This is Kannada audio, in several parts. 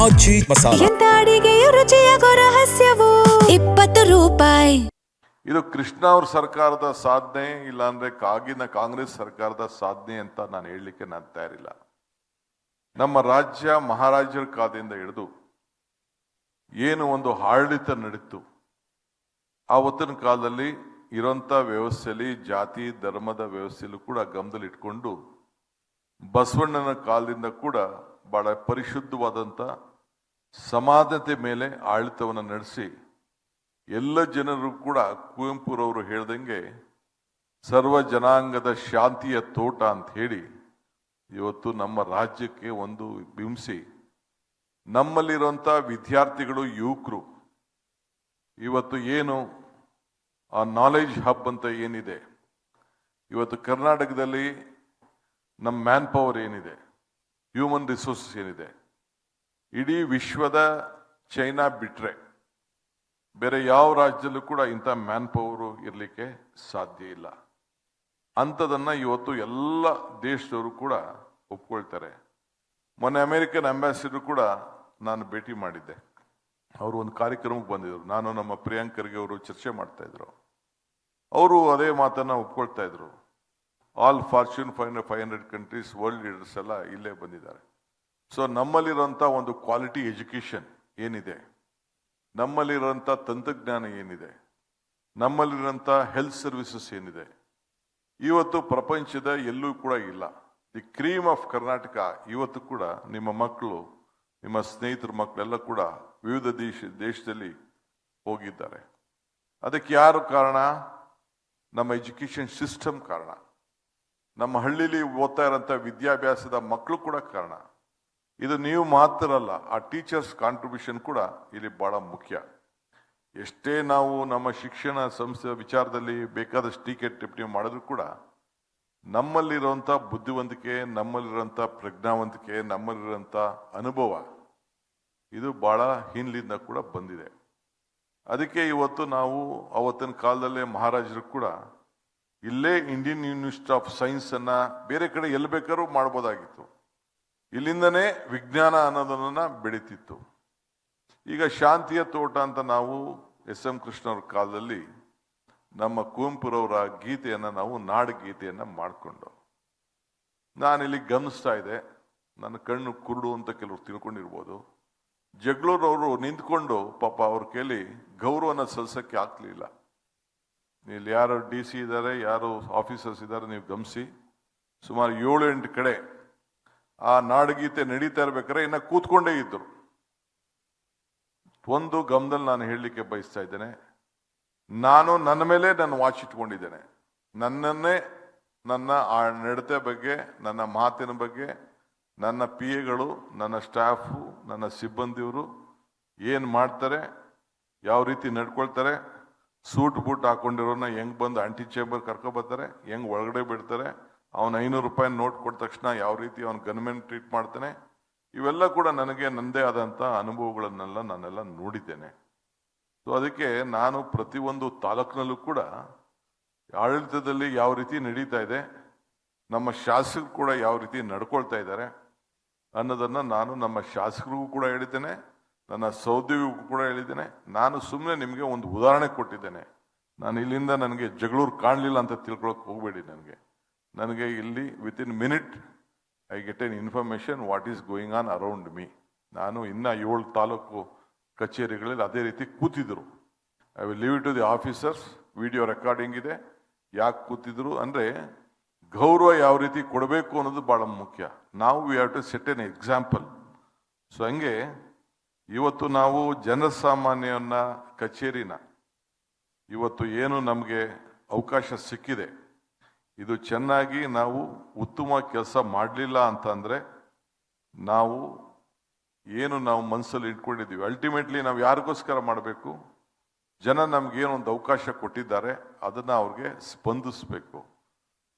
ಆಚಿ ಮಸಾಲ. ಎಂತ ಅಡಿಗೆಯ ರುಚಿಯಾಗೋ ರಹಸ್ಯವು 20 ರೂಪಾಯಿ. ಇದು ಕೃಷ್ಣ ಅವ್ರ ಸರ್ಕಾರದ ಸಾಧನೆ, ಇಲ್ಲಾಂದ್ರೆ ಆಗಿನ ಕಾಂಗ್ರೆಸ್ ಸರ್ಕಾರದ ಸಾಧನೆ ಅಂತ ನಾನು ಹೇಳಲಿಕ್ಕೆ ನಾನು ತಯಾರಿಲ್ಲ. ನಮ್ಮ ರಾಜ್ಯ ಮಹಾರಾಜರ ಕಾಲದಿಂದ ಹಿಡಿದು ಏನು ಒಂದು ಆಡಳಿತ ನಡೀತು, ಆವತ್ತಿನ ಕಾಲದಲ್ಲಿ ಇರೋಂಥ ವ್ಯವಸ್ಥೆಯಲ್ಲಿ ಜಾತಿ ಧರ್ಮದ ವ್ಯವಸ್ಥೆಯಲ್ಲೂ ಕೂಡ ಗಮನದಲ್ಲಿ ಇಟ್ಕೊಂಡು ಬಸವಣ್ಣನ ಕಾಲದಿಂದ ಕೂಡ ಬಹಳ ಪರಿಶುದ್ಧವಾದಂಥ ಸಮಾನತೆ ಮೇಲೆ ಆಡಳಿತವನ್ನು ನಡೆಸಿ ಎಲ್ಲ ಜನರು ಕೂಡ ಕುವೆಂಪುರವರು ಹೇಳ್ದಂಗೆ ಸರ್ವ ಜನಾಂಗದ ಶಾಂತಿಯ ತೋಟ ಅಂತ ಹೇಳಿ ಇವತ್ತು ನಮ್ಮ ರಾಜ್ಯಕ್ಕೆ ಒಂದು ಬಿಂಬಿಸಿ ನಮ್ಮಲ್ಲಿರುವಂಥ ವಿದ್ಯಾರ್ಥಿಗಳು ಯುವಕರು ಇವತ್ತು ಏನು ಆ ನಾಲೆಜ್ ಹಬ್ ಅಂತ ಏನಿದೆ, ಇವತ್ತು ಕರ್ನಾಟಕದಲ್ಲಿ ನಮ್ಮ ಮ್ಯಾನ್ ಪವರ್ ಏನಿದೆ, ಹ್ಯೂಮನ್ ರಿಸೋರ್ಸಸ್ ಏನಿದೆ, ಇಡೀ ವಿಶ್ವದ ಚೈನಾ ಬಿಟ್ರೆ ಬೇರೆ ಯಾವ ರಾಜ್ಯದಲ್ಲೂ ಕೂಡ ಇಂಥ ಮ್ಯಾನ್ ಪವರು ಇರಲಿಕ್ಕೆ ಸಾಧ್ಯ ಇಲ್ಲ. ಅಂಥದನ್ನ ಇವತ್ತು ಎಲ್ಲ ದೇಶದವರು ಕೂಡ ಒಪ್ಕೊಳ್ತಾರೆ. ಮೊನ್ನೆ ಅಮೆರಿಕನ್ ಅಂಬಾಸಿಡರ್ ಕೂಡ ನಾನು ಭೇಟಿ ಮಾಡಿದ್ದೆ. ಅವರು ಒಂದು ಕಾರ್ಯಕ್ರಮಕ್ಕೆ ಬಂದಿದ್ರು. ನಾನು ನಮ್ಮ ಪ್ರಿಯಾಂಕ್ ಖರ್ಗೆ ಅವರು ಚರ್ಚೆ ಮಾಡ್ತಾ ಇದ್ರು. ಅವರು ಅದೇ ಮಾತನ್ನ ಒಪ್ಕೊಳ್ತಾ ಇದ್ರು. All fortune 500 countries world leaders ಎಲ್ಲ ಇಲ್ಲೇ ಬಂದಿದ್ದಾರೆ. ಸೊ ನಮ್ಮಲ್ಲಿರುವಂಥ ಒಂದು ಕ್ವಾಲಿಟಿ ಎಜುಕೇಶನ್ ಏನಿದೆ, ನಮ್ಮಲ್ಲಿರುವಂಥ ತಂತ್ರಜ್ಞಾನ ಏನಿದೆ, ನಮ್ಮಲ್ಲಿರುವಂಥ ಹೆಲ್ತ್ ಸರ್ವಿಸಸ್ ಏನಿದೆ, ಇವತ್ತು ಪ್ರಪಂಚದ ಎಲ್ಲೂ ಕೂಡ ಇಲ್ಲ. ದಿ ಕ್ರೀಮ್ ಆಫ್ ಕರ್ನಾಟಕ ಇವತ್ತು ಕೂಡ ನಿಮ್ಮ ಮಕ್ಕಳು, ನಿಮ್ಮ ಸ್ನೇಹಿತರ ಮಕ್ಕಳೆಲ್ಲ ಕೂಡ ವಿವಿಧ ದೇಶದಲ್ಲಿ ಹೋಗಿದ್ದಾರೆ. ಅದಕ್ಕೆ ಯಾರು ಕಾರಣ? ನಮ್ಮ ಎಜುಕೇಶನ್ ಸಿಸ್ಟಮ್ ಕಾರಣ. ನಮ್ಮ ಹಳ್ಳಿಲಿ ಓದ್ತಾ ಇರೋಂಥ ವಿದ್ಯಾಭ್ಯಾಸದ ಮಕ್ಕಳು ಕೂಡ ಕಾರಣ. ಇದು ನೀವು ಮಾತ್ರ ಅಲ್ಲ, ಆ ಟೀಚರ್ಸ್ ಕಾಂಟ್ರಿಬ್ಯೂಷನ್ ಕೂಡ ಇಲ್ಲಿ ಬಹಳ ಮುಖ್ಯ. ಎಷ್ಟೇ ನಾವು ನಮ್ಮ ಶಿಕ್ಷಣ ಸಂಸ್ಥೆ ವಿಚಾರದಲ್ಲಿ ಬೇಕಾದಷ್ಟು ಟೀಕೆ ಟಿಪ್ಪಣಿ ಮಾಡಿದ್ರು ಕೂಡ ನಮ್ಮಲ್ಲಿರುವಂಥ ಬುದ್ಧಿವಂತಿಕೆ, ನಮ್ಮಲ್ಲಿರುವಂಥ ಪ್ರಜ್ಞಾವಂತಿಕೆ, ನಮ್ಮಲ್ಲಿರುವಂಥ ಅನುಭವ ಇದು ಬಹಳ ಹಿಂದಿನಿಂದ ಕೂಡ ಬಂದಿದೆ. ಅದಕ್ಕೆ ಇವತ್ತು ನಾವು ಅವತ್ತಿನ ಕಾಲದಲ್ಲೇ ಮಹಾರಾಜರು ಕೂಡ ಇಲ್ಲೇ ಇಂಡಿಯನ್ ಯೂನಿವರ್ಸಿಟಿ ಆಫ್ ಸೈನ್ಸ್ ಅನ್ನ ಬೇರೆ ಕಡೆ ಎಲ್ಲಿ ಬೇಕಾದ್ರೂ ಮಾಡ್ಬೋದಾಗಿತ್ತು. ಇಲ್ಲಿಂದನೇ ವಿಜ್ಞಾನ ಅನ್ನೋದನ್ನ ಬೆಳೀತಿತ್ತು. ಈಗ ಶಾಂತಿಯ ತೋಟ ಅಂತ ನಾವು ಎಸ್.ಎಂ. ಕೃಷ್ಣವ್ರ ಕಾಲದಲ್ಲಿ ನಮ್ಮ ಕುವೆಂಪುರವರ ಗೀತೆಯನ್ನ ನಾವು ನಾಡಗೀತೆಯನ್ನ ಮಾಡಿಕೊಂಡು ನಾನಿಲ್ಲಿ ಗಮನಿಸ್ತಾ ಇದ್ದೆ. ನನ್ನ ಕಣ್ಣು ಕುರುಡು ಅಂತ ಕೆಲವರು ತಿಳ್ಕೊಂಡಿರ್ಬೋದು. ಜಗಳೂರವರು ನಿಂತ್ಕೊಂಡು ಪಾಪ ಅವ್ರ ಕೈಲಿ ಗೌರವನ ಸಲ್ಲಿಸಕ್ಕೆ ಆಗ್ಲಿಲ್ಲ. ಇಲ್ಲಿ ಯಾರು DC ಇದ್ದಾರೆ, ಯಾರು ಆಫೀಸರ್ಸ್ ಇದ್ದಾರೆ, ನೀವು ಗಮನಿಸಿ. ಸುಮಾರು 7-8 ಕಡೆ ಆ ನಾಡಗೀತೆ ನಡೀತಾ ಇರ್ಬೇಕಾದ್ರೆ ಇನ್ನ ಕೂತ್ಕೊಂಡೇ ಇದ್ರು. ಒಂದು ಗಮನದಲ್ಲಿ ನಾನು ಹೇಳಲಿಕ್ಕೆ ಬಯಸ್ತಾ ಇದ್ದೇನೆ, ನಾನು ನನ್ನ ಮೇಲೆ ನನ್ನ ವಾಚ್ ಇಟ್ಕೊಂಡಿದ್ದೇನೆ. ನನ್ನನ್ನೇ, ನನ್ನ ಆ ನಡತೆ ಬಗ್ಗೆ, ನನ್ನ ಮಾತಿನ ಬಗ್ಗೆ, ನನ್ನ PAಗಳು, ನನ್ನ ಸ್ಟಾಫು, ನನ್ನ ಸಿಬ್ಬಂದಿಯವರು ಏನು ಮಾಡ್ತಾರೆ, ಯಾವ ರೀತಿ ನಡ್ಕೊಳ್ತಾರೆ, ಸೂಟ್ ಬೂಟ್ ಹಾಕೊಂಡಿರೋನ ಹೆಂಗ್ ಬಂದು ಆಂಟಿ ಚೇಂಬರ್ ಕರ್ಕೊಬರ್ತಾರೆ, ಹೆಂಗ್ ಒಳಗಡೆ ಬಿಡ್ತಾರೆ, ಅವನು 500 ರೂಪಾಯಿ ನೋಟ್ ಕೊಟ್ಟ ತಕ್ಷಣ ಯಾವ ರೀತಿ ಅವನು ಗನ್ಮೆನ್ ಟ್ರೀಟ್ ಮಾಡ್ತಾನೆ, ಇವೆಲ್ಲ ಕೂಡ ನನಗೆ ನನ್ನದೇ ಆದಂಥ ಅನುಭವಗಳನ್ನೆಲ್ಲ ನಾನೆಲ್ಲ ನೋಡಿದ್ದೇನೆ. ಸೊ ಅದಕ್ಕೆ ನಾನು ಪ್ರತಿಯೊಂದು ತಾಲೂಕಿನಲ್ಲೂ ಕೂಡ ಆಡಳಿತದಲ್ಲಿ ಯಾವ ರೀತಿ ನಡೀತಾ ಇದೆ, ನಮ್ಮ ಶಾಸಕರು ಕೂಡ ಯಾವ ರೀತಿ ನಡ್ಕೊಳ್ತಾ ಇದ್ದಾರೆ ಅನ್ನೋದನ್ನ ನಾನು ನಮ್ಮ ಶಾಸಕರಿಗೂ ಕೂಡ ಹೇಳಿದ್ದೇನೆ, ನನ್ನ ಸಹೋದ್ಯೋಗಿಗೂ ಕೂಡ ಹೇಳಿದ್ದೇನೆ. ನಾನು ಸುಮ್ಮನೆ ನಿಮಗೆ ಒಂದು ಉದಾಹರಣೆ ಕೊಟ್ಟಿದ್ದೇನೆ. ನಾನು ಇಲ್ಲಿಂದ ನನಗೆ ಜಗಳೂರು ಕಾಣಲಿಲ್ಲ ಅಂತ ತಿಳ್ಕೊಳಕ್ ಹೋಗಬೇಡಿ. ನನಗೆ ಇಲ್ಲಿ within minute I get an information what is going on around me. ನಾನು ಇನ್ನ 7 ತಾಲೂಕು ಕಚೇರಿಗಳಲ್ಲಿ ಅದೇ ರೀತಿ ಕೂತಿದ್ರು. I will leave it to the officers. Video recording ಇದೆ. ಯಾಕೆ ಕೂತಿದ್ರು ಅಂದ್ರೆ ಗೌರವ ಯಾವ ರೀತಿ ಕೊಡಬೇಕು ಅನ್ನೋದು ಬಹಳ ಮುಖ್ಯ. ನಾವು we have to set an example. So ಹಂಗೆ ಇವತ್ತು ನಾವು ಜನಸಾಮಾನ್ಯನ ಕಚೇರಿನ ಇವತ್ತು ಏನು ನಮಗೆ ಅವಕಾಶ ಸಿಕ್ಕಿದೆ, ಇದು ಚೆನ್ನಾಗಿ ನಾವು ಉತ್ತಮ ಕೆಲಸ ಮಾಡಲಿಲ್ಲ ಅಂತಂದ್ರೆ ನಾವು ಏನು ನಾವು ಮನಸ್ಸಲ್ಲಿ ಇಟ್ಕೊಂಡಿದ್ದೀವಿ, ಅಲ್ಟಿಮೇಟ್ಲಿ ನಾವು ಯಾರಿಗೋಸ್ಕರ ಮಾಡಬೇಕು? ಜನ ನಮ್ಗೇನು ಒಂದು ಅವಕಾಶ ಕೊಟ್ಟಿದ್ದಾರೆ, ಅದನ್ನ ಅವ್ರಿಗೆ ಸ್ಪಂದಿಸ್ಬೇಕು.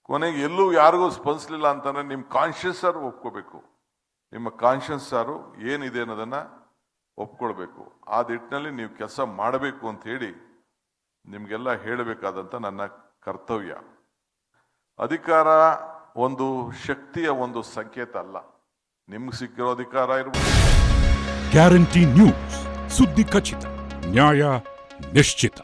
ಕೊನೆಗೆ ಎಲ್ಲೂ ಯಾರಿಗೂ ಸ್ಪಂದಿಸಲಿಲ್ಲ ಅಂತಂದ್ರೆ ನಿಮ್ಮ ಕಾನ್ಶಿಯಸ್ ಸಾರು ಒಪ್ಕೋಬೇಕು. ನಿಮ್ಮ ಕಾನ್ಶಿಯಸ್ ಸಾರು ಏನಿದೆ ಅನ್ನೋದನ್ನ ಒಪ್ಕೊಳ್ಬೇಕು. ಆ ನಿಟ್ಟಿನಲ್ಲಿ ನೀವು ಕೆಲಸ ಮಾಡಬೇಕು ಅಂತ ಹೇಳಿ ನಿಮ್ಗೆಲ್ಲ ಹೇಳಬೇಕಾದಂತ ನನ್ನ ಕರ್ತವ್ಯ. ಅಧಿಕಾರ ಒಂದು ಶಕ್ತಿಯ ಒಂದು ಸಂಕೇತ ಅಲ್ಲ. ನಿಮ್ಗೆ ಸಿಕ್ಕಿರೋ ಅಧಿಕಾರ ಇರ್ಬೋದು, ಗ್ಯಾರಂಟಿ ನ್ಯೂಸ್, ಸುದ್ದಿ ಖಚಿತ, ನ್ಯಾಯ ನಿಶ್ಚಿತ.